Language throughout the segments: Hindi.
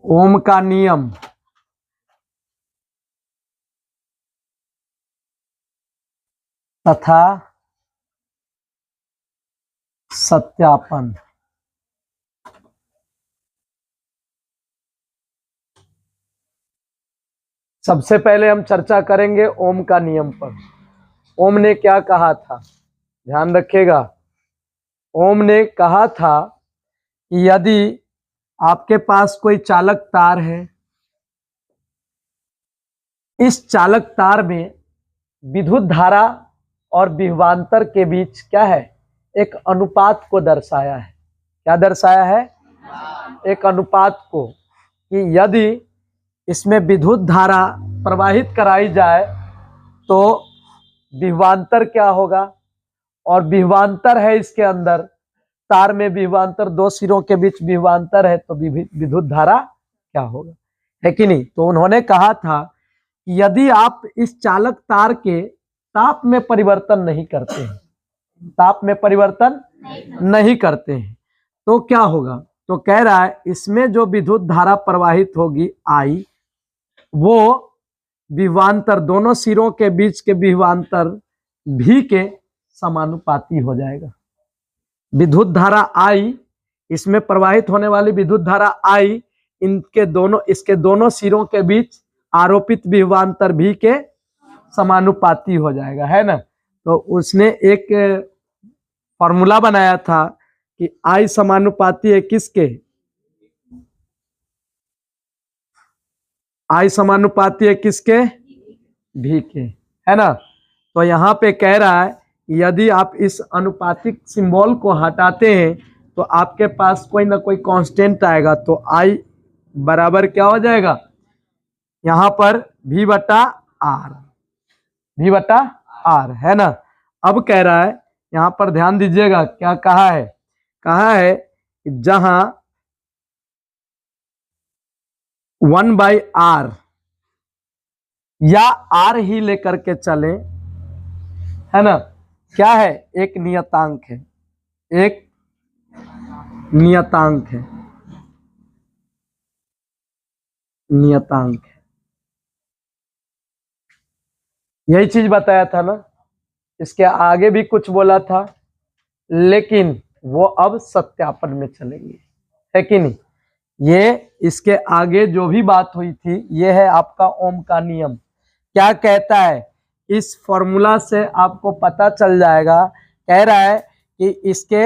ओम का नियम तथा सत्यापन। सबसे पहले हम चर्चा करेंगे ओम का नियम पर। ओम ने क्या कहा था, ध्यान रखिएगा। ओम ने कहा था कि यदि आपके पास कोई चालक तार है, इस चालक तार में विद्युत धारा और विभवांतर के बीच क्या है, एक अनुपात को दर्शाया है। क्या दर्शाया है? एक अनुपात को, कि यदि इसमें विद्युत धारा प्रवाहित कराई जाए तो विभवांतर क्या होगा, और विभवांतर है इसके अंदर, तार में विभवांतर, दो सिरों के बीच विभवांतर है, तो विद्युत धारा क्या होगा, है कि नहीं। तो उन्होंने कहा था कि यदि आप इस चालक तार के ताप में परिवर्तन नहीं करते हैं, ताप में परिवर्तन नहीं करते हैं, तो क्या होगा। तो कह रहा है इसमें जो विद्युत धारा प्रवाहित होगी आई, वो विभवांतर, दोनों सिरों के बीच के विभवांतर भी के समानुपाती हो जाएगा। विद्युत धारा आई, इसमें प्रवाहित होने वाली विद्युत धारा आई, इसके दोनों सिरों के बीच आरोपित विभवांतर भी के समानुपाती हो जाएगा, है ना। तो उसने एक फॉर्मूला बनाया था कि आई समानुपाती है किसके, आई समानुपाती है किसके, भी के, है ना। तो यहाँ पे कह रहा है यदि आप इस अनुपातिक सिंबल को हटाते हैं तो आपके पास कोई ना कोई कांस्टेंट आएगा, तो आई बराबर क्या हो जाएगा, यहाँ पर V बटा आर, V बटा आर, है ना। अब कह रहा है, यहाँ पर ध्यान दीजिएगा क्या कहा है, कहा है जहां 1/r या आर ही लेकर के चले, है ना, क्या है, एक नियतांक है, एक नियतांक है, नियतांक है। यही चीज बताया था ना, इसके आगे भी कुछ बोला था, लेकिन वो अब सत्यापन में चलेंगे, है कि नहीं। ये इसके आगे जो भी बात हुई थी, ये है आपका ओम का नियम। क्या कहता है, इस फॉर्मूला से आपको पता चल जाएगा। कह रहा है कि इसके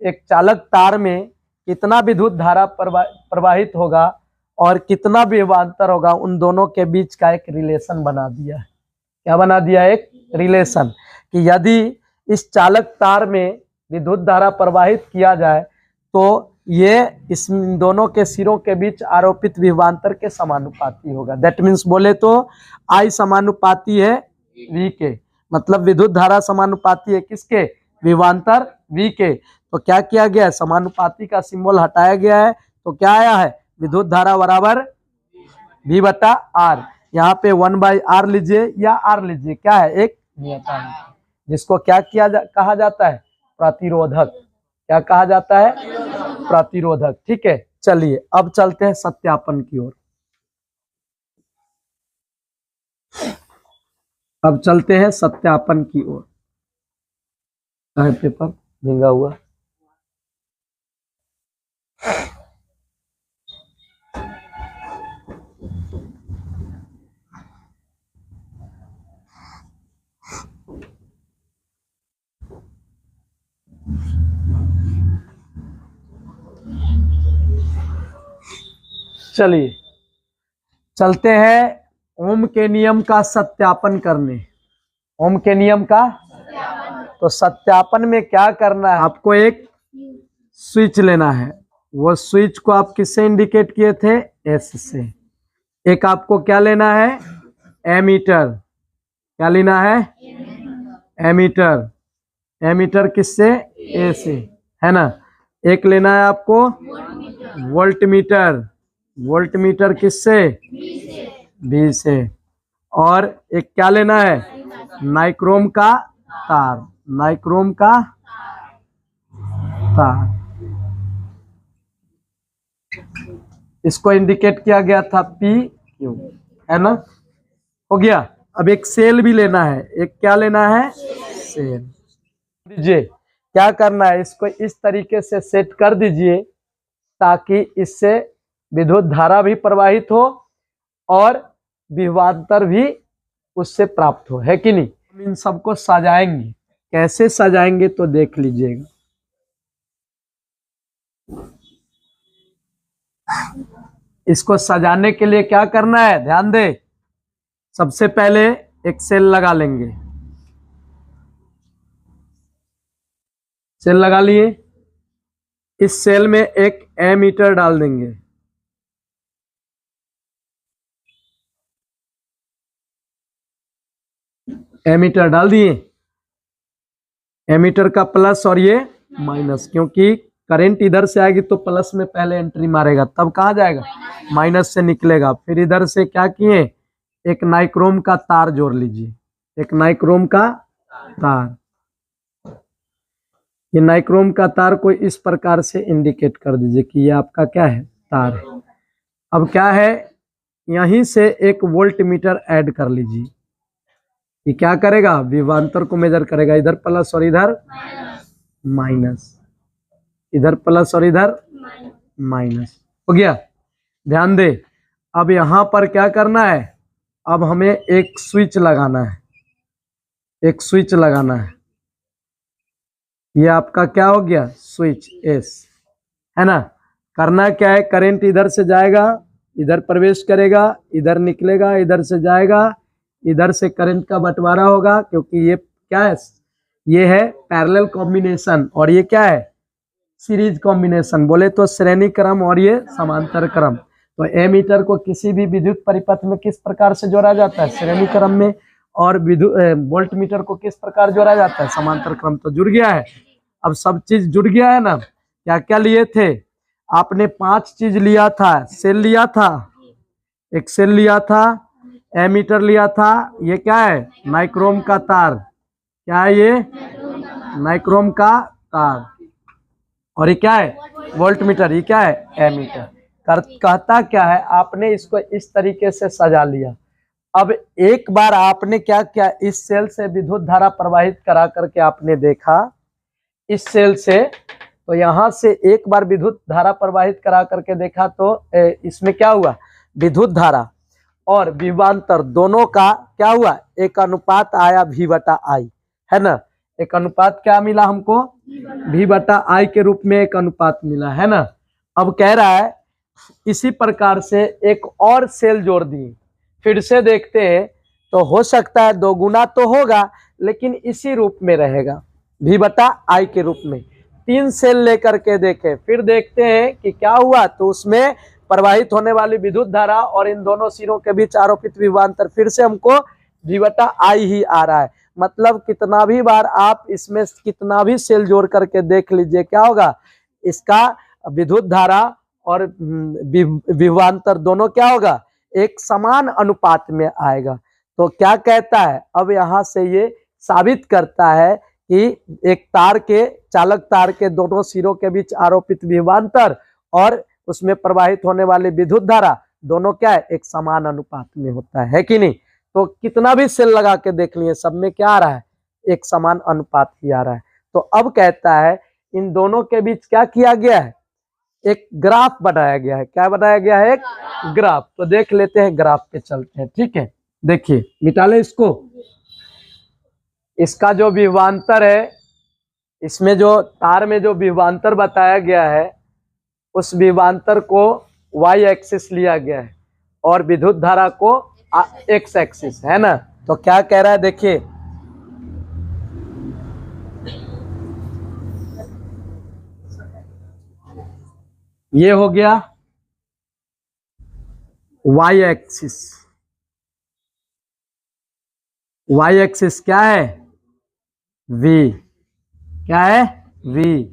एक चालक तार में कितना विद्युत धारा प्रवाहित होगा और कितना विभवांतर होगा, उन दोनों के बीच का एक रिलेशन बना दिया है। क्या बना दिया, एक रिलेशन, कि यदि इस चालक तार में विद्युत धारा प्रवाहित किया जाए तो ये इस दोनों के सिरों के बीच आरोपित विभवांतर के समानुपाती होगा। दैट मीन्स बोले तो आई समानुपाती है V के, मतलब विद्युत धारा समानुपाती है किसके, विभवांतर V के। तो क्या किया गया है, समानुपाती का सिंबल हटाया गया है, तो क्या आया है, विद्युत धारा बराबर V बटा आर। यहाँ पे 1/r लीजिए या r लीजिए, क्या है, एक नियतांक, जिसको क्या कहा जाता है, प्रतिरोधक। क्या कहा जाता है, प्रतिरोधक। ठीक है, चलिए अब चलते हैं सत्यापन की ओर। अब चलते हैं सत्यापन की ओर। पेपर भींगा हुआ, चलिए चलते हैं ओम के नियम का सत्यापन करने। ओम के नियम का, तो सत्यापन में क्या करना है, आपको एक स्विच लेना है। वो स्विच को आप किससे इंडिकेट किए थे, एस से। एक आपको क्या लेना है, एमीटर। क्या लेना है, एमीटर। एमीटर किससे, ए से, है ना। एक लेना है आपको वोल्टमीटर। वोल्टमीटर किससे, बी से। और एक क्या लेना है, नाइक्रोम का तार। नाइक्रोम का तार। इसको इंडिकेट किया गया था पी क्यू, है ना। हो गया। अब एक सेल भी लेना है, एक क्या लेना है, सेल। दीजिए क्या करना है, इसको इस तरीके से सेट कर दीजिए ताकि इससे विद्युत धारा भी प्रवाहित हो और विभवांतर भी उससे प्राप्त हो, है कि नहीं। हम इन सबको सजाएंगे, कैसे सजाएंगे तो देख लीजिएगा। इसको सजाने के लिए क्या करना है, ध्यान दे। सबसे पहले एक सेल लगा लेंगे, सेल लगा लिए। इस सेल में एक एमीटर डाल देंगे, एमीटर डाल दिए। एमीटर का प्लस और ये माइनस, क्योंकि करंट इधर से आएगी तो प्लस में पहले एंट्री मारेगा, तब कहाँ जाएगा, माइनस से निकलेगा। फिर इधर से क्या किए, एक नाइक्रोम का तार जोड़ लीजिए, एक नाइक्रोम का तार। ये नाइक्रोम का तार को इस प्रकार से इंडिकेट कर दीजिए कि ये आपका क्या है, तार है। अब क्या है, यहीं से एक वोल्ट मीटर ऐड कर लीजिए। ये क्या करेगा, विभवांतर को मेजर करेगा, इधर प्लस और इधर माइनस, इधर प्लस और इधर माइनस। हो गया। ध्यान दे, अब यहां पर क्या करना है, अब हमें एक स्विच लगाना है, एक स्विच लगाना है। ये आपका क्या हो गया, स्विच एस, है ना। करना क्या है, करंट इधर से जाएगा, इधर प्रवेश करेगा, इधर निकलेगा, इधर से जाएगा, इधर से करंट का बंटवारा होगा, क्योंकि ये क्या है, ये है पैरेलल कॉम्बिनेशन और ये क्या है, सीरीज कॉम्बिनेशन। बोले तो श्रेणी क्रम और ये समांतर क्रम। तो एमीटर को किसी भी विद्युत परिपथ में किस प्रकार से जोड़ा जाता है, श्रेणी क्रम में, और वोल्ट मीटर को किस प्रकार जोड़ा जाता है, समांतर क्रम। तो जुड़ गया है, अब सब चीज जुड़ गया है ना। क्या क्या लिए थे आपने, 5 चीज लिया था, सेल लिया था, एक सेल लिया था, एमीटर लिया था, ये क्या है, नाइक्रोम का तार, क्या है ये, नाइक्रोम का तार, और ये क्या है, वोल्ट मीटर, ये क्या है, एमीटर। कहता क्या है, आपने इसको इस तरीके से सजा लिया। अब एक बार आपने क्या किया, इस सेल से विद्युत धारा प्रवाहित करा करके आपने देखा, इस सेल से, तो यहां से एक बार विद्युत धारा प्रवाहित करा करके देखा तो इसमें क्या हुआ, विद्युत धारा और विभवांतर दोनों का क्या हुआ, एक अनुपात आया V/I, है ना। एक अनुपात क्या मिला हमको, V/I के रूप में एक अनुपात मिला, है ना। अब कह रहा है इसी प्रकार से एक और सेल जोड़ दिए, फिर से देखते हैं, तो हो सकता है 2 गुना तो होगा लेकिन इसी रूप में रहेगा, V/I के रूप में। 3 सेल लेकर के देखें, फिर देखते हैं कि क्या हुआ, तो उसमें प्रवाहित होने वाली विद्युत धारा और इन दोनों सिरों के बीच आरोपित विभवांतर फिर से हमको V/I ही आ रहा है। मतलब कितना भी बार आप इसमें कितना भी सेल जोड़ करके देख लीजिए, क्या होगा, इसका विद्युत धारा और विभवांतर दोनों क्या होगा, एक समान अनुपात में आएगा। तो क्या कहता है, अब यहां से ये साबित करता है कि एक तार के, चालक तार के दोनों सिरों के बीच आरोपित विभवांतर और उसमें प्रवाहित होने वाली विद्युत धारा दोनों क्या है, एक समान अनुपात में होता है कि नहीं। तो कितना भी सेल लगा के देख लिए, सब में क्या आ रहा है, एक समान अनुपात ही आ रहा है। तो अब कहता है इन दोनों के बीच क्या किया गया है, एक ग्राफ बनाया गया है। क्या बनाया गया है, एक ग्राफ। तो देख लेते हैं, ग्राफ पे चलते हैं, ठीक है। देखिए, मिटा ले इसको। इसका जो विभवांतर है, इसमें जो तार में जो विभवांतर बताया गया है, उस विभवांतर को y एक्सिस लिया गया है और विद्युत धारा को x एक्सिस, है ना। तो क्या कह रहा है, देखिए, ये हो गया y एक्सिस। y एक्सिस क्या है, v, क्या है, v,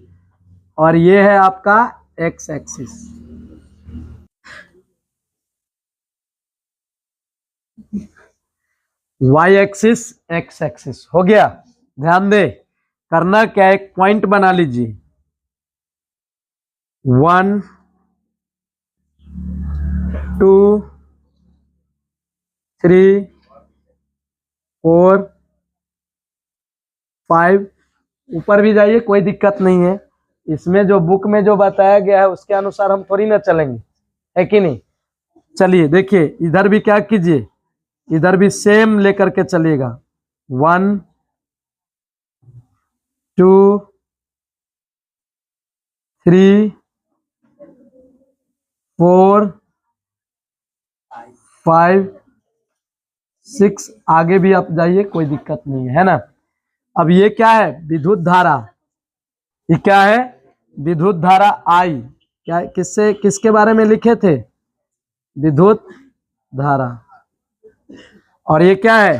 और ये है आपका x axis. y axis, x axis हो गया। ध्यान दे, करना क्या है, एक पॉइंट बना लीजिए, 1 2 3 4 5। ऊपर भी जाइए, कोई दिक्कत नहीं है। इसमें जो बुक में जो बताया गया है उसके अनुसार हम थोड़ी ना चलेंगे, है कि नहीं। चलिए देखिए, इधर भी क्या कीजिए, इधर भी सेम लेकर के चलिएगा। 1 2 3 4 5 6। आगे भी आप जाइए, कोई दिक्कत नहीं है ना। अब ये क्या है, विद्युत धारा। ये क्या है, विद्युत धारा आई। क्या, किससे, किसके बारे में लिखे थे, विद्युत धारा। और ये क्या है,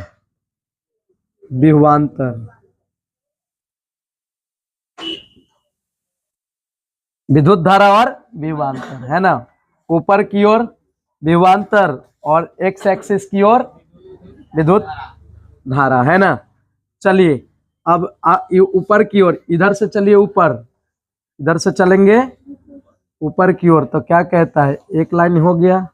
विभवांतर। विद्युत धारा और विभवांतर, है ना। ऊपर की ओर विभवांतर और एक्स एक्सिस की ओर विद्युत धारा, है ना। चलिए अब ऊपर की ओर, इधर से चलिए ऊपर, इधर से चलेंगे ऊपर की ओर। तो क्या कहता है, एक लाइन हो गया।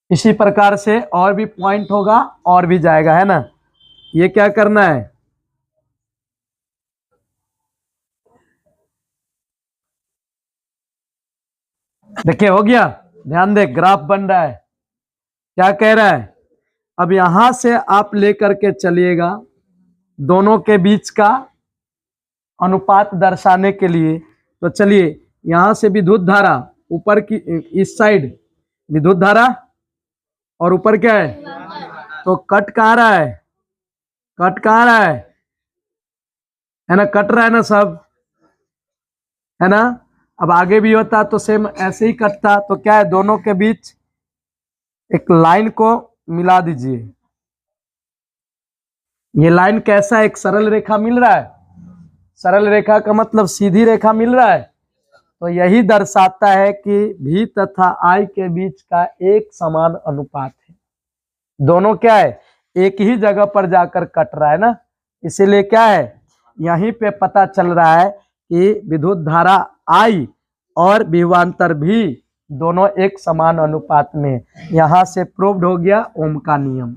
इसी प्रकार से और भी पॉइंट होगा और भी जाएगा, है ना। ये क्या करना है, देखिए हो गया। ध्यान दे, ग्राफ बन रहा है। क्या कह रहा है, अब यहां से आप लेकर के चलिएगा दोनों के बीच का अनुपात दर्शाने के लिए। तो चलिए, यहां से विद्युत धारा ऊपर की, इस साइड विद्युत धारा, और ऊपर क्या है, तो कट कहाँ रहा है, कट कहाँ रहा है ना, कट रहा है ना सब, है ना। अब आगे भी होता तो सेम ऐसे ही कटता। तो क्या है, दोनों के बीच एक लाइन को मिला दीजिए। ये लाइन कैसा है, एक सरल रेखा मिल रहा है। सरल रेखा का मतलब सीधी रेखा मिल रहा है। तो यही दर्शाता है कि V तथा I के बीच का एक समान अनुपात है। दोनों क्या है, एक ही जगह पर जाकर कट रहा है ना। इसीलिए क्या है, यहीं पे पता चल रहा है कि विद्युत धारा I और विभवांतर भी दोनों एक समान अनुपात में। यहां से प्रूव्ड हो गया ओम का नियम।